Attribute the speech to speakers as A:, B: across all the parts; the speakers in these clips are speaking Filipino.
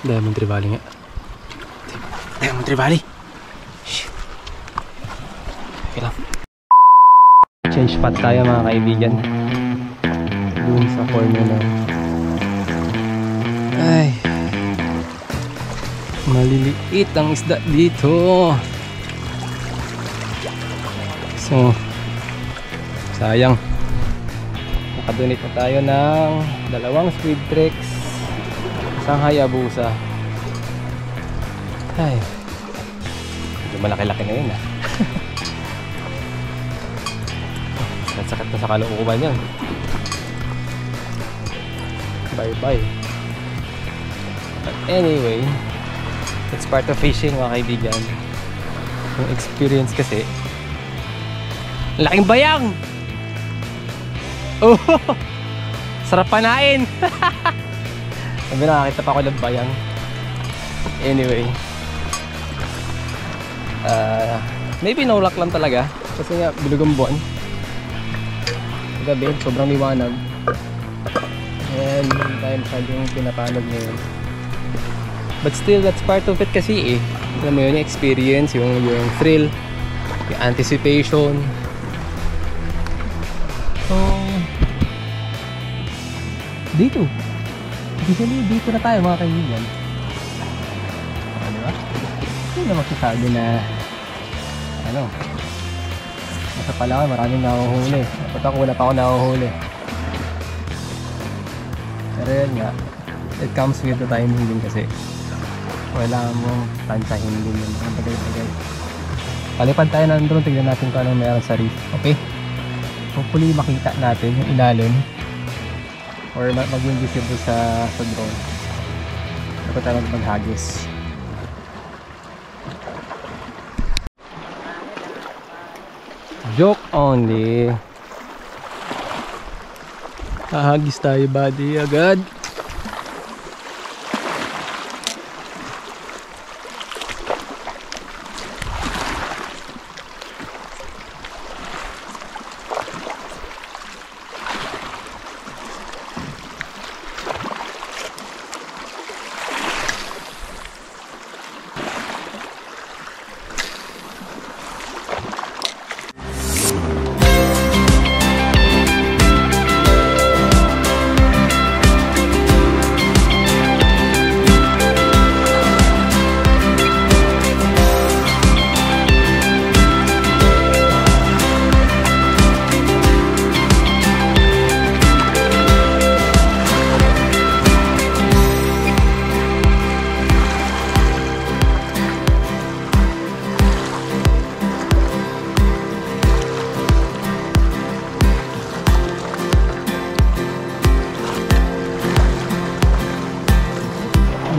A: Diamond Tree Valley nga. Diamond Tree Valley. Shit. Okay lang. Change spot tayo mga kaibigan. Doon sa corner na. Ay. Maliliit ang isda dito. So, sayang. Nakadonate na tayo ng 2 squid tricks, isang Hayabusa. Ay, medyo malaki-laki na yun ah. Sakit na sa kalooban yan. Bye bye. But anyway, it's part of fishing mga kaibigan. Yung experience kasi, laking bayang! Oh, sarap panain. Sabi nakakita pa ako ng bayang. Anyway, maybe no luck lang talaga kasi nga bilog ang buwan. Gabi, sobrang liwanag. And hindi tayo masyadong pinapanog ngayon. But still, that's part of it kasi eh. Alam mo yun, yung experience, yung thrill, yung anticipation. So, dito na tayo mga kaibigan. Diba? Hindi na magsasabi na ano, nasa Palawan maraming nahuhuli. Dapat ako wala pa ako nahuhuli. Pero yun nga, it comes with the timing din kasi wala mong tansahin din yun ang bagay-bagay. Palipad tayo na doon, tignan natin kung anong meron sa reef. Okay? Hopefully makita natin yung ilalim or maging visible sa drone. Dapat tayo maghagis. Joke only. Hahagis tayo buddy agad.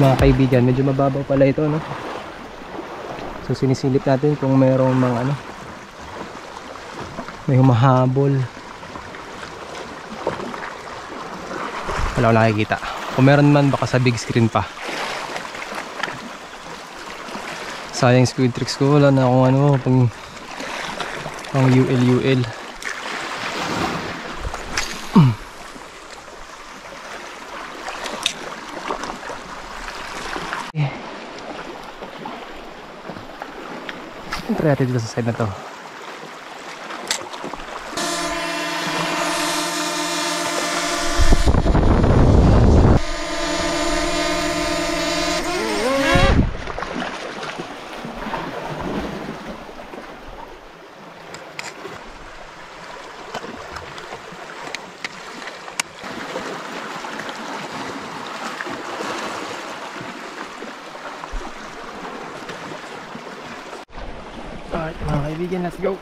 A: Mga kaibigan, medyo mababaw pala ito, no? So sinisilip natin kung mayroong mga ano, may humahabol. Wala ko nakikita. Kung meron man, baka sa big screen pa. Sayang squid tricks ko, wala na akong ano, pang UL. Try natin dito sa side na to. Alright mga kaibigan, let's go!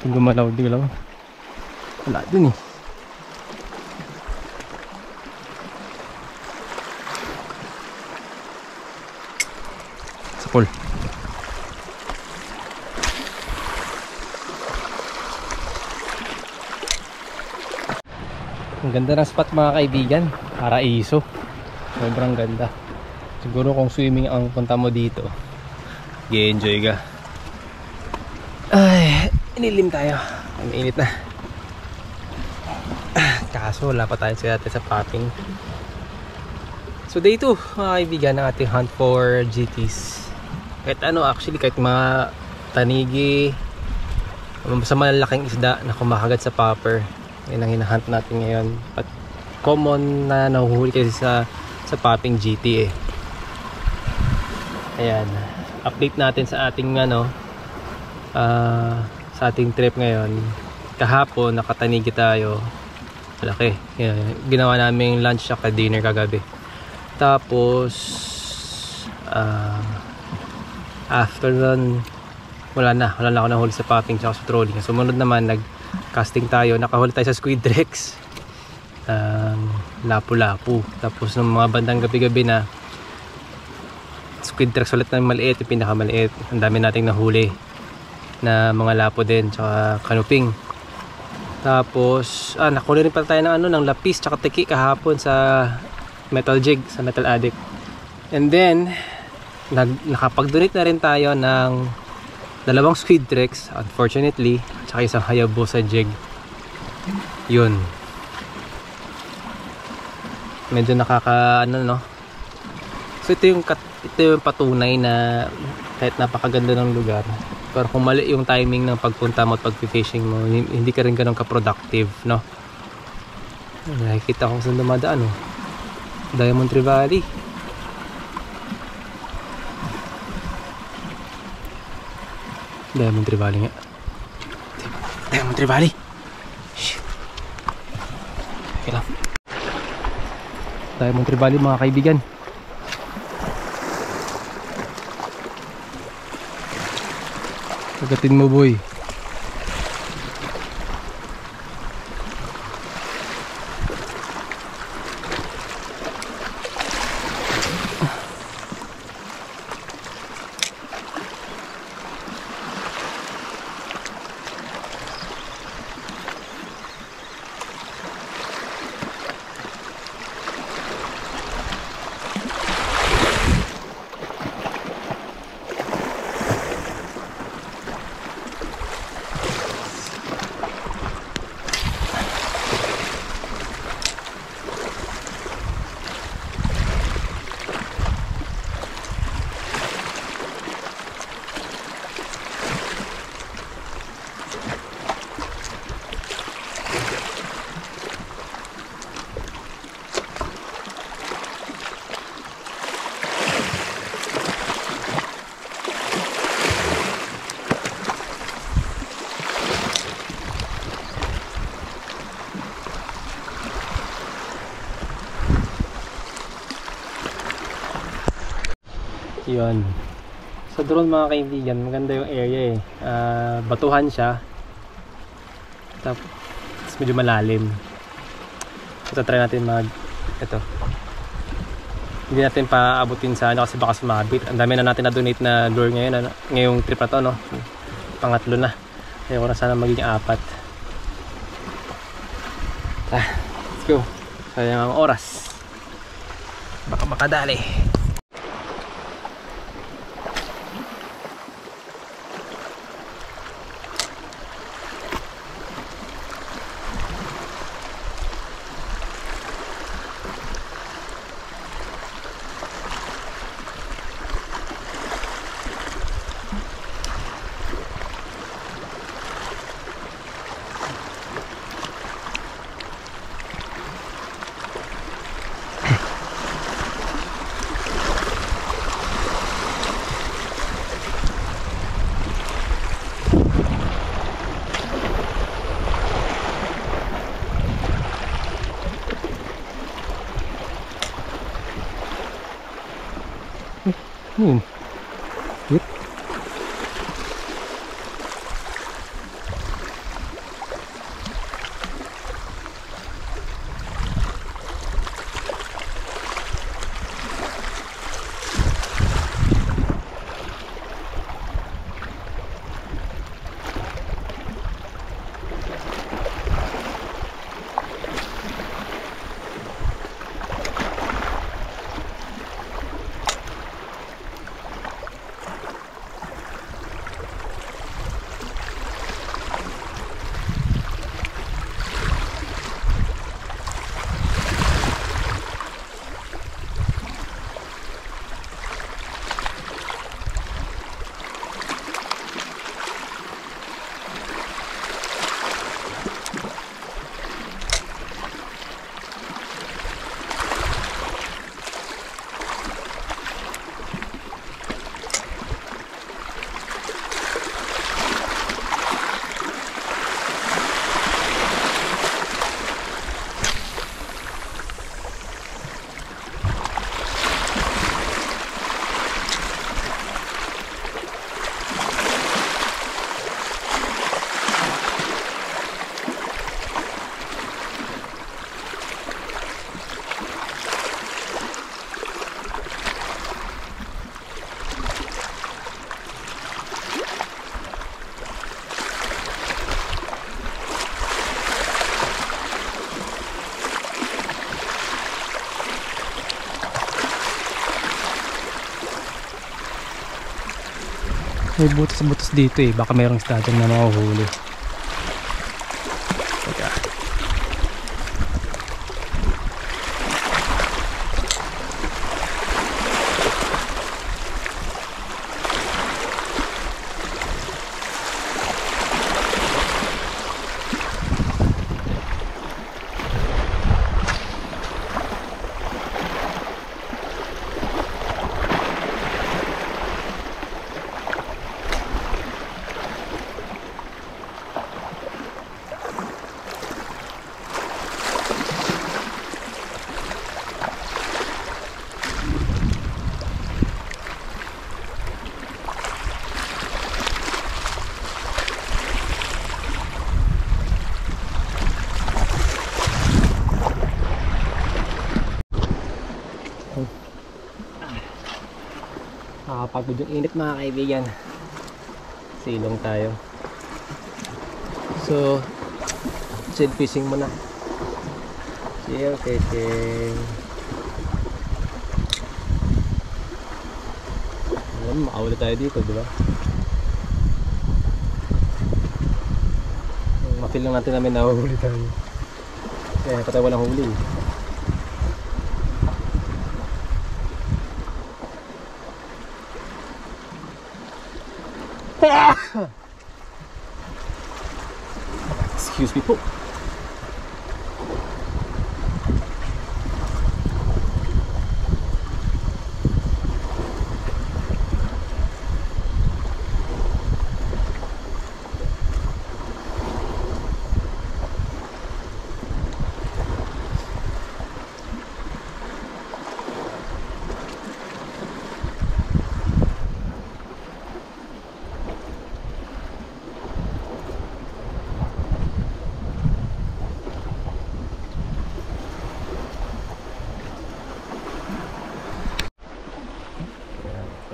A: natin gumalaw-dilaw. Wala din eh. Sapol. Ang ganda ng spot mga kaibigan. Paraiso. Sobrang ganda. Siguro kung swimming ang punta mo dito, i-enjoy ka. Ay, inilim tayo. Ang init na. Kaso wala pa tayo sa popping. So day 2 mga kaibigan ng ating hunt for GTs. Kahit ano actually, kahit mga tanigi, sa malalaking isda na kumakagat sa popper, yun ang hinahunt natin ngayon. But common na nahuhuli kasi sa popping GT eh. Ayan, update natin sa ating sa ating trip ngayon. Kahapon nakatanigi tayo, malaki. Ginawa namin lunch at dinner kagabi. Tapos after nun wala na ako nahuli sa popping tsaka sa trolling. Sumunod naman nag casting tayo, nakahuli tayo sa squid rex, lapu-lapu. Tapos nung mga bandang gabi-gabi na, squid rex ulit na maliit, yung pinakamaliit. Ang dami nating nahuli na mga lapo din tsaka kanuping. Tapos nakahuli rin pala tayo ng ng lapis tsaka teki kahapon sa metal jig, sa Metal Addict. And then nakapag-donate na rin tayo ng 2 squid rex, unfortunately, tsaka isang Hayabusa jig. Yun, medyo nakaka no. So ito yung patunay na kahit napakaganda ng lugar, pero kung mali yung timing ng pagpunta mo at pag-fishing mo, hindi ka rin ganun ka-productive, no? Nakikita ko saan dumadaan, Diamond Tree Valley. Diamond Tree Valley nga. Diamond Tree Valley. Okay lang. Diamond Tree Valley mga kaibigan. Pagatin mo boy. Yun. Sa drone mga kaibigan, maganda yung area batuhan siya. Tapos medyo malalim. So try natin ito. Hindi natin paabutin sa kasi baka sumabit. Ang dami na natin na-donate na lure ngayon, ngayong trip na to, no? Pangatlo na. Ayoko na sana maging 4. Let's go. Sayang ang oras. Baka makadali. Yun. Yep. May butas-butas dito eh. Baka mayroong isda dyan na mahuhuli. Teka. Nakakapagod yung init mga kaibigan. Silong tayo. So chill fishing muna. Chill fishing. Alam, makahuli tayo dito, di ba? Ma-feel lang natin namin nahuhuli tayo. Eh, patay walang huli. Excuse me po.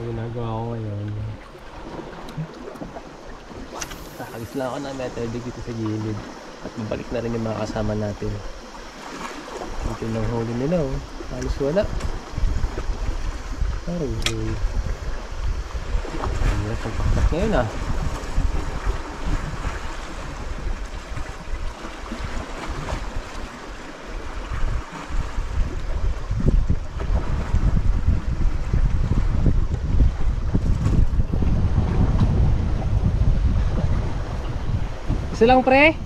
A: Ginagawa ko ngayon, kakagis lang ako ng metal dig dito sa gilid at babalik na rin yung mga kasama natin. Ito lang huli nila, oh. Halos wala. Parang huli. Ang pagpakpak ngayon ah. Isa lang pre.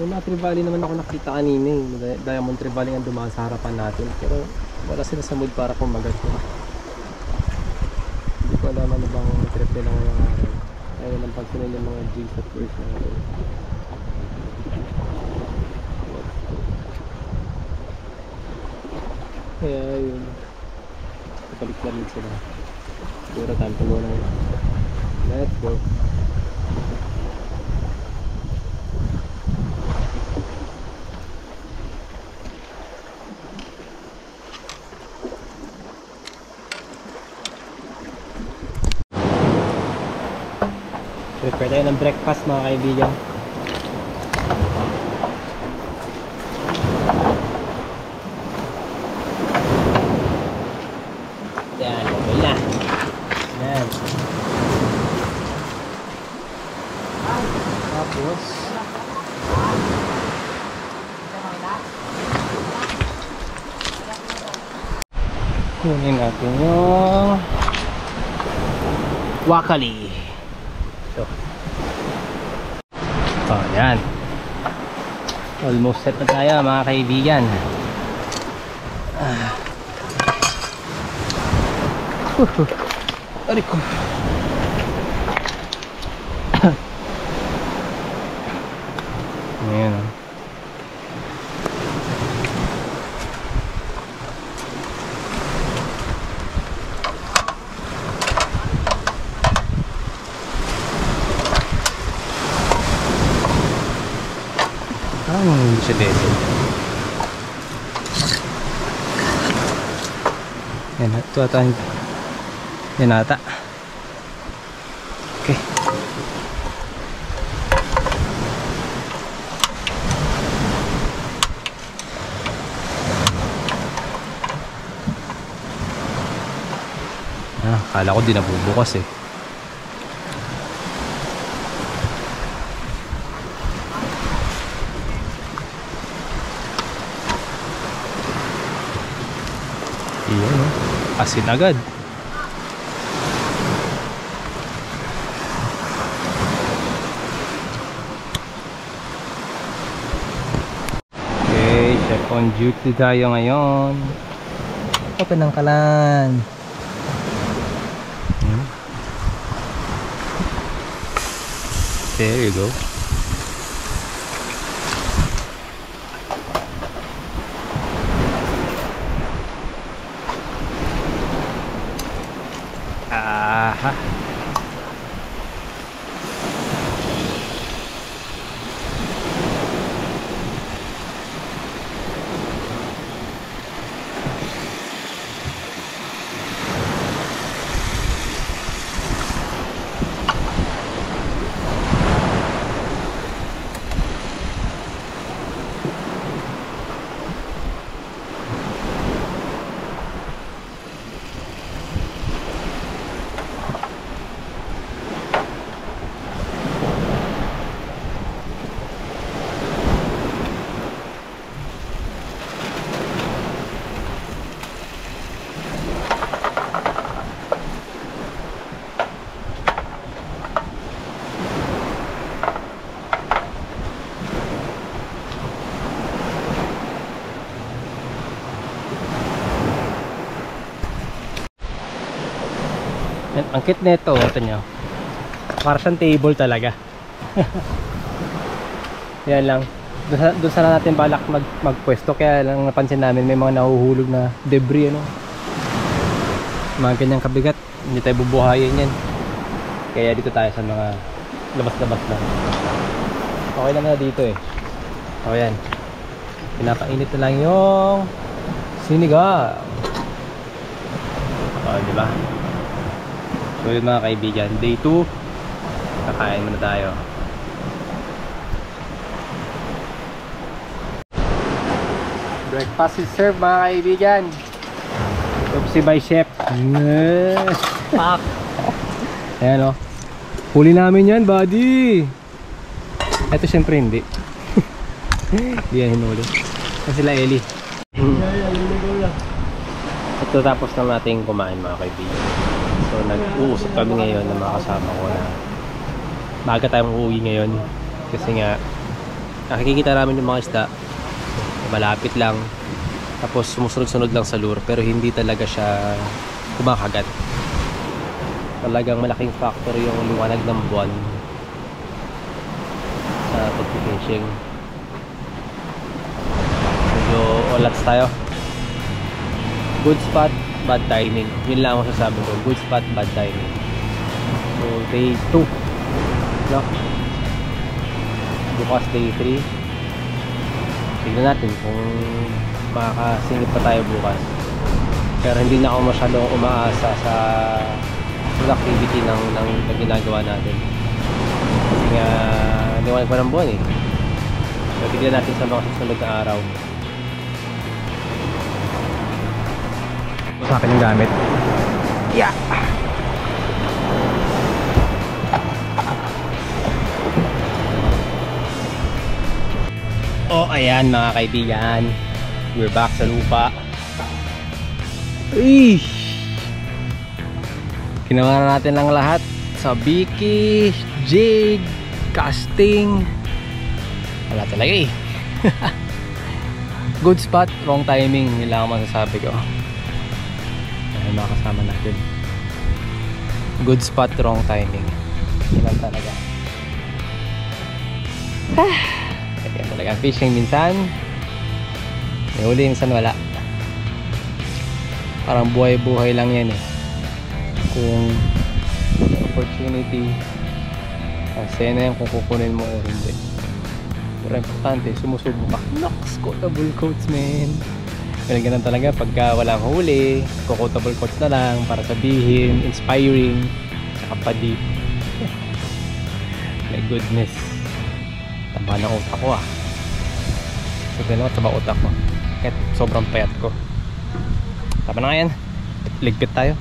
A: Yung Tree Valley naman ako nakita kanina eh. Diamond Tree Valley ang dumaan sa harapan natin. Pero wala sila sa mood para kumagat yun. Hindi ko alam ano bang trip nila ngayong araw. Ayaw naman pansin yung mga G's at Birds na ito. Kaya yun. Kapalik na rin sila. Siguro time to go na yun. Let's go. Prepare tayo ng breakfast mga kaibigan. Yan, okay na. Yan. Tapos kunin natin yung wakali. So, oh, yan. Almost set na tayo mga kaibigan. Aray ko. Ayan. Parang hindi siya dito. Yan, ito ata. Yan ata. Okay. Akala ko di nabubukas eh. Iyan o. Asin agad. Okay, chef on duty tayo ngayon. Open ang kalan. There you go. Aha. Ang kit nito, ito nyo. Para siyang table talaga. Yan lang. Doon sana natin balak magpwesto. Kaya lang napansin namin may mga nahuhulog na debris, ano. Mga ganyang kabigat. Hindi tayo bubuhayin yan. Kaya dito tayo sa mga labas-labas lang. Okay naman na dito eh. O yan. Pinapainit na lang yung sinigang. O, diba? So yun mga kaibigan, day 2, kakain muna tayo. Breakfast is served mga kaibigan. Oopsie by chef. Pak. Ayan o. Huli namin yan buddy. Ito syempre hindi. Hindi yan hinuli. Kasi sila Eli. Ito tapos na natin kumain mga kaibigan. So nag-uusap kami ngayon ng mga kasama ko na maaga tayong uuwi ngayon kasi nga nakikita namin yung mga isda malapit lang tapos sumusunod-sunod lang sa lure pero hindi talaga siya kumakagat. Talagang malaking factor yung liwanag ng buwan sa pag-fishing. Medyo olats tayo. Good spot, bad timing. Yun lang ang masasabi ko. Good spot, bad timing. So day 2 no? Bukas day 3. Tignan natin kung makakasingit pa tayo bukas. Pero hindi na ako masyadong umaasa sa productivity ng ginagawa natin. Kasi nga liwanag pa ng buwan eh. So tignan natin sa mga susunod na araw. Sa akin yung gamit. Yeah. Oh, ayan mga kaibigan. We're back sa lupa. Ginawa na natin lang lahat. Sabiki, jig, casting. Wala talaga eh. Good spot, wrong timing. Yun lang ang masasabi ko. Ay, makasama natin. Good spot, wrong timing. Yan talaga. Yan talaga. Fishing minsan may huli, minsan wala. Parang buhay-buhay lang yan eh. Kung opportunity kasi na yan kung kukunin mo o hindi. Pero importante, sumusubo ka. Nox, quotable quotes, man. Ganun talaga pagka walang huli, quotable quotes na lang para sabihin, inspiring, saka pa deep. My goodness. Taba ng utak ko ah. So din ako taba utak ko. Kahit sobrang payat ko. Tama na nga yan. Ligpit tayo.